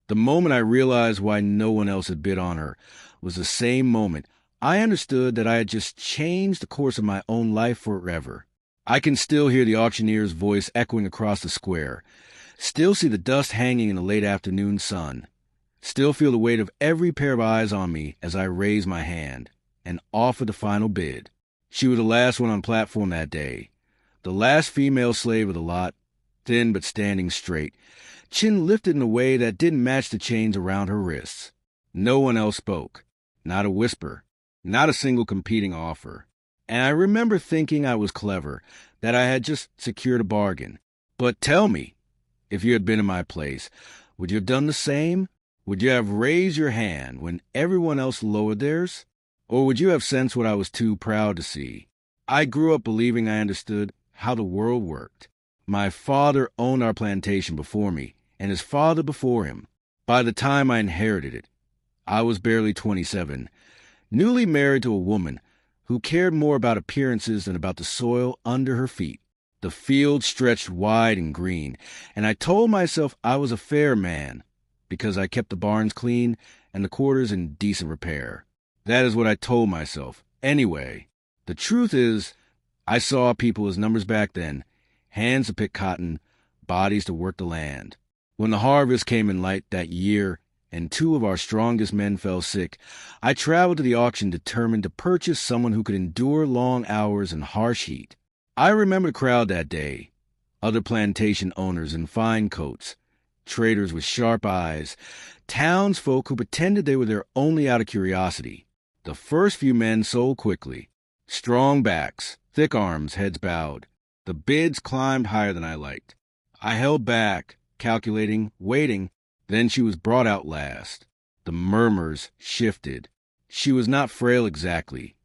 The moment I realized why no one else had bid on her was the same moment I understood that I had just changed the course of my own life forever. I can still hear the auctioneer's voice echoing across the square, still see the dust hanging in the late afternoon sun, still feel the weight of every pair of eyes on me as I raise my hand and offer the final bid. She was the last one on platform that day, the last female slave of the lot, thin but standing straight, chin lifted in a way that didn't match the chains around her wrists. No one else spoke, not a whisper, not a single competing offer. And I remember thinking I was clever, that I had just secured a bargain. But tell me, if you had been in my place, would you have done the same? Would you have raised your hand when everyone else lowered theirs? Or would you have sensed what I was too proud to see? I grew up believing I understood how the world worked. My father owned our plantation before me, and his father before him. By the time I inherited it, I was barely 27, newly married to a woman who cared more about appearances than about the soil under her feet. The field stretched wide and green, and I told myself I was a fair man because I kept the barns clean and the quarters in decent repair. That is what I told myself. Anyway, the truth is, I saw people as numbers back then, hands to pick cotton, bodies to work the land. When the harvest came in light that year and two of our strongest men fell sick, I traveled to the auction determined to purchase someone who could endure long hours and harsh heat. I remember the crowd that day, other plantation owners in fine coats, traders with sharp eyes, townsfolk who pretended they were there only out of curiosity. The first few men sold quickly. Strong backs, thick arms, heads bowed. The bids climbed higher than I liked. I held back, calculating, waiting. Then she was brought out last. The murmurs shifted. She was not frail exactly,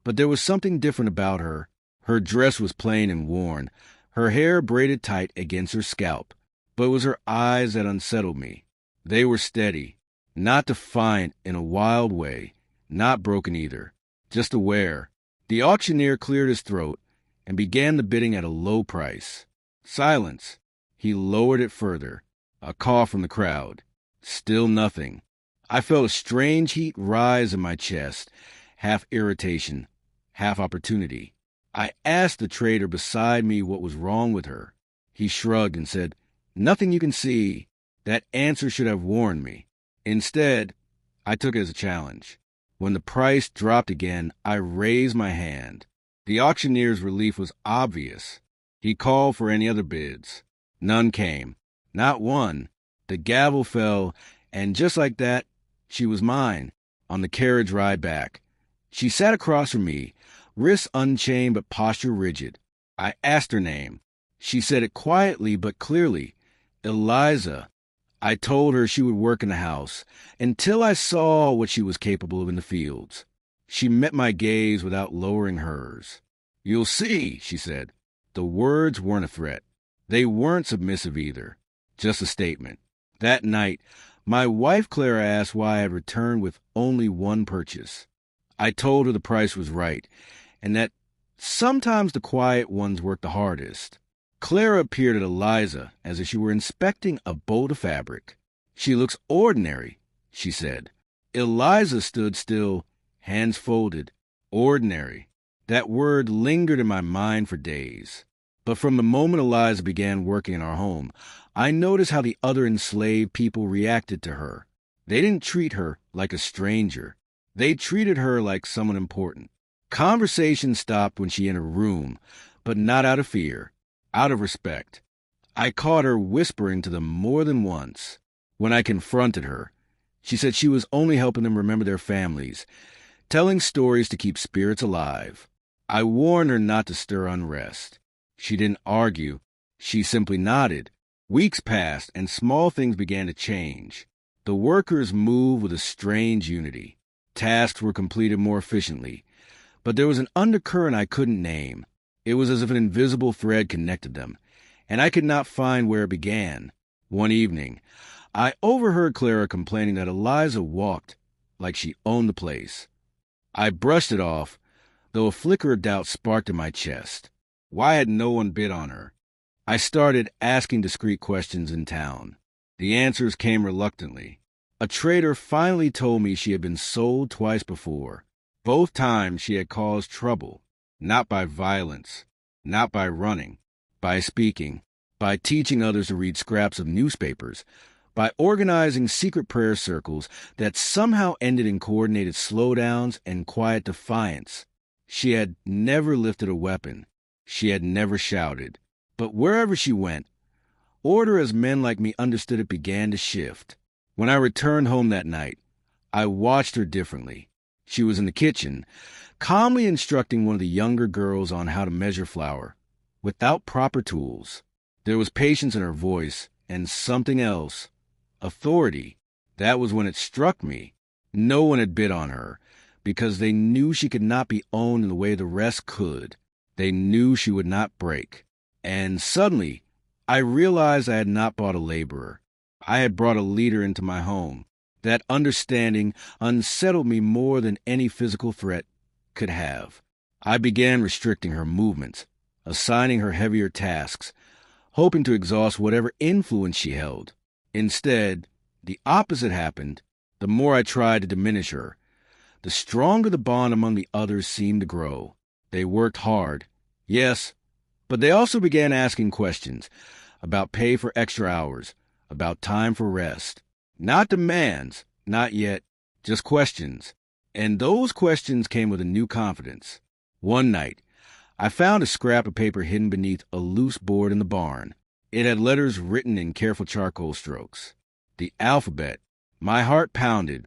but there was something different about her. Her dress was plain and worn, her hair braided tight against her scalp, but it was her eyes that unsettled me. They were steady, not defiant in a wild way, not broken either, just aware. The auctioneer cleared his throat and began the bidding at a low price. Silence. He lowered it further. A cough from the crowd. Still nothing. I felt a strange heat rise in my chest, half irritation, half opportunity. I asked the trader beside me what was wrong with her. He shrugged and said, "Nothing you can see." That answer should have warned me. Instead, I took it as a challenge. When the price dropped again, I raised my hand. The auctioneer's relief was obvious. He called for any other bids. None came. Not one. The gavel fell, and just like that, she was mine, on the carriage ride back. She sat across from me, wrists unchained but posture rigid. I asked her name. She said it quietly but clearly. Eliza. I told her she would work in the house, until I saw what she was capable of in the fields. She met my gaze without lowering hers. "You'll see," she said. The words weren't a threat. They weren't submissive either. Just a statement. That night, my wife Clara asked why I had returned with only one purchase. I told her the price was right, and that sometimes the quiet ones work the hardest. Clara peered at Eliza as if she were inspecting a bolt of fabric. "She looks ordinary," she said. Eliza stood still, hands folded. Ordinary. That word lingered in my mind for days. But from the moment Eliza began working in our home, I noticed how the other enslaved people reacted to her. They didn't treat her like a stranger. They treated her like someone important. Conversation stopped when she entered a room, but not out of fear, out of respect. I caught her whispering to them more than once. When I confronted her, she said she was only helping them remember their families, telling stories to keep spirits alive. I warned her not to stir unrest. She didn't argue. She simply nodded. Weeks passed, and small things began to change. The workers moved with a strange unity. Tasks were completed more efficiently. But there was an undercurrent I couldn't name. It was as if an invisible thread connected them, and I could not find where it began. One evening, I overheard Clara complaining that Eliza walked like she owned the place. I brushed it off, though a flicker of doubt sparked in my chest. Why had no one bid on her? I started asking discreet questions in town. The answers came reluctantly. A trader finally told me she had been sold twice before. Both times she had caused trouble, not by violence, not by running, by speaking, by teaching others to read scraps of newspapers, by organizing secret prayer circles that somehow ended in coordinated slowdowns and quiet defiance. She had never lifted a weapon. She had never shouted. But wherever she went, order as men like me understood it began to shift. When I returned home that night, I watched her differently. She was in the kitchen, calmly instructing one of the younger girls on how to measure flour, without proper tools. There was patience in her voice, and something else. Authority. That was when it struck me. No one had bid on her, because they knew she could not be owned in the way the rest could. They knew she would not break. And suddenly, I realized I had not bought a laborer. I had brought a leader into my home. That understanding unsettled me more than any physical threat could have. I began restricting her movements, assigning her heavier tasks, hoping to exhaust whatever influence she held. Instead, the opposite happened. The more I tried to diminish her, the stronger the bond among the others seemed to grow. They worked hard, yes, but they also began asking questions about pay for extra hours, about time for rest. Not demands, not yet, just questions. And those questions came with a new confidence. One night, I found a scrap of paper hidden beneath a loose board in the barn. It had letters written in careful charcoal strokes. The alphabet. My heart pounded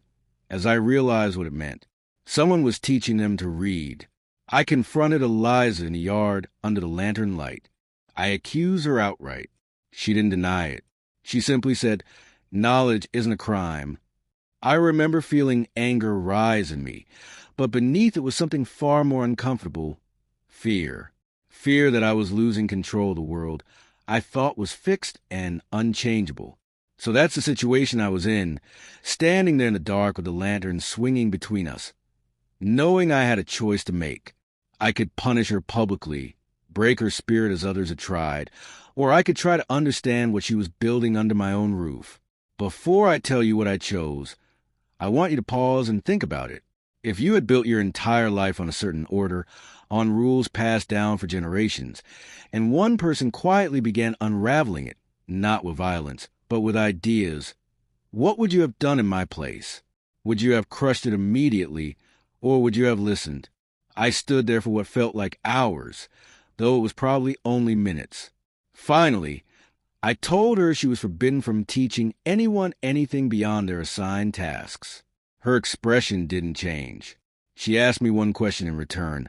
as I realized what it meant. Someone was teaching them to read. I confronted Eliza in the yard under the lantern light. I accused her outright. She didn't deny it. She simply said, "Knowledge isn't a crime." I remember feeling anger rise in me, but beneath it was something far more uncomfortable. Fear. Fear that I was losing control of the world I thought was fixed and unchangeable. So that's the situation I was in, standing there in the dark with the lantern swinging between us, knowing I had a choice to make. I could punish her publicly, break her spirit as others had tried, or I could try to understand what she was building under my own roof. Before I tell you what I chose, I want you to pause and think about it. If you had built your entire life on a certain order, on rules passed down for generations, and one person quietly began unraveling it, not with violence, but with ideas, what would you have done in my place? Would you have crushed it immediately, or would you have listened? I stood there for what felt like hours, though it was probably only minutes. Finally, I told her she was forbidden from teaching anyone anything beyond their assigned tasks. Her expression didn't change. She asked me one question in return.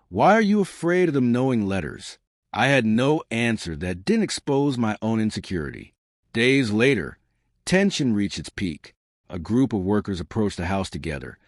"Why are you afraid of them knowing letters?" I had no answer that didn't expose my own insecurity. Days later, tension reached its peak. A group of workers approached the house together,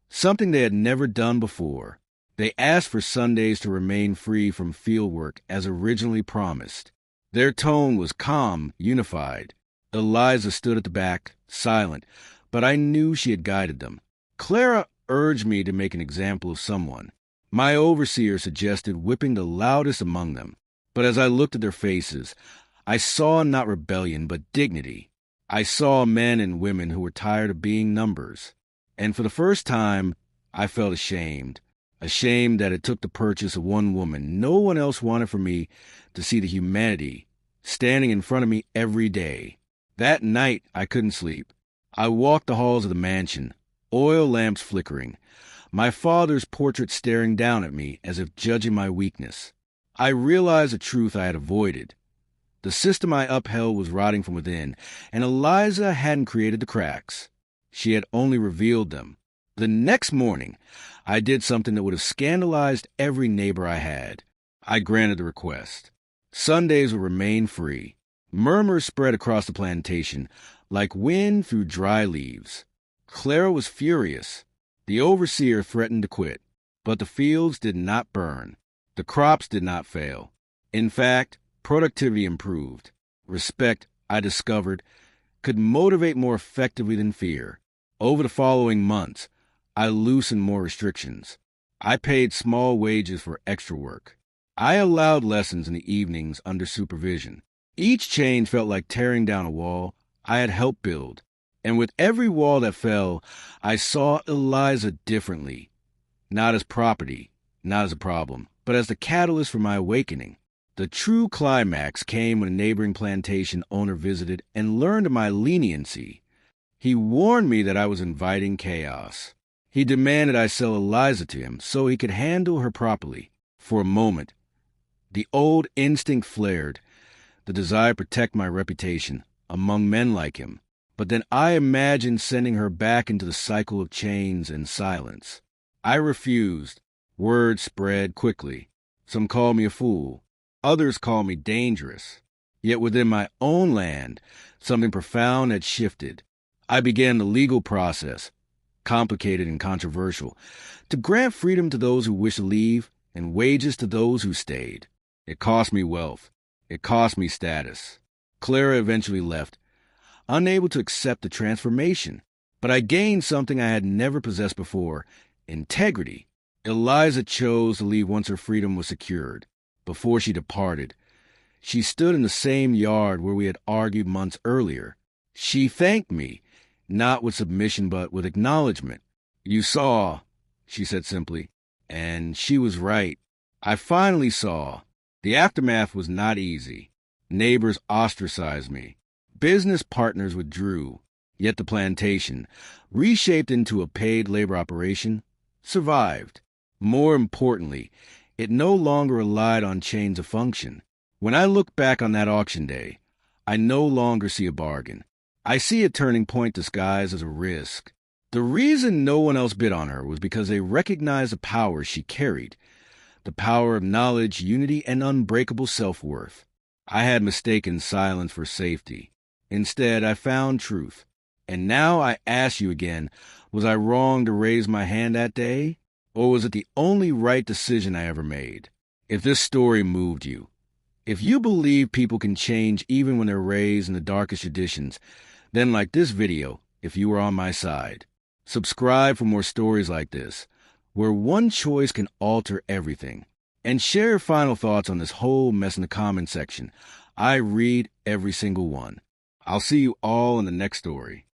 something they had never done before. They asked for Sundays to remain free from field work as originally promised. Their tone was calm, unified. Eliza stood at the back, silent, but I knew she had guided them. Clara urged me to make an example of someone. My overseer suggested whipping the loudest among them. But as I looked at their faces, I saw not rebellion, but dignity. I saw men and women who were tired of being numbers. And for the first time, I felt ashamed. Ashamed that it took the purchase of one woman no one else wanted for me to see the humanity standing in front of me every day. That night, I couldn't sleep. I walked the halls of the mansion, oil lamps flickering, my father's portrait staring down at me as if judging my weakness. I realized a truth I had avoided. The system I upheld was rotting from within, and Eliza hadn't created the cracks. She had only revealed them. The next morning, I did something that would have scandalized every neighbor I had. I granted the request. Sundays would remain free. Murmurs spread across the plantation, like wind through dry leaves. Clara was furious. The overseer threatened to quit. But the fields did not burn. The crops did not fail. In fact, productivity improved. Respect, I discovered, could motivate more effectively than fear. Over the following months, I loosened more restrictions. I paid small wages for extra work. I allowed lessons in the evenings under supervision. Each change felt like tearing down a wall I had helped build. And with every wall that fell, I saw Eliza differently. Not as property, not as a problem, but as the catalyst for my awakening. The true climax came when a neighboring plantation owner visited and learned of my leniency. He warned me that I was inviting chaos. He demanded I sell Eliza to him so he could handle her properly. For a moment, the old instinct flared, the desire to protect my reputation among men like him. But then I imagined sending her back into the cycle of chains and silence. I refused. Word spread quickly. Some called me a fool. Others called me dangerous. Yet within my own land, something profound had shifted. I began the legal process, complicated and controversial, to grant freedom to those who wished to leave and wages to those who stayed. It cost me wealth. It cost me status. Clara eventually left, unable to accept the transformation. But I gained something I had never possessed before: integrity. Eliza chose to leave once her freedom was secured. Before she departed, she stood in the same yard where we had argued months earlier. She thanked me, not with submission but with acknowledgement. "You saw," she said simply, and she was right. I finally saw. The aftermath was not easy. Neighbors ostracized me. Business partners withdrew. Yet the plantation, reshaped into a paid labor operation, survived. More importantly, it no longer relied on chains of function. When I look back on that auction day, I no longer see a bargain. I see a turning point disguised as a risk. The reason no one else bid on her was because they recognized the power she carried, the power of knowledge, unity, and unbreakable self-worth. I had mistaken silence for safety. Instead, I found truth. And now I ask you again, was I wrong to raise my hand that day? Or was it the only right decision I ever made? If this story moved you, if you believe people can change even when they're raised in the darkest traditions, then like this video if you were on my side. Subscribe for more stories like this, where one choice can alter everything. And share your final thoughts on this whole mess in the comment section. I read every single one. I'll see you all in the next story.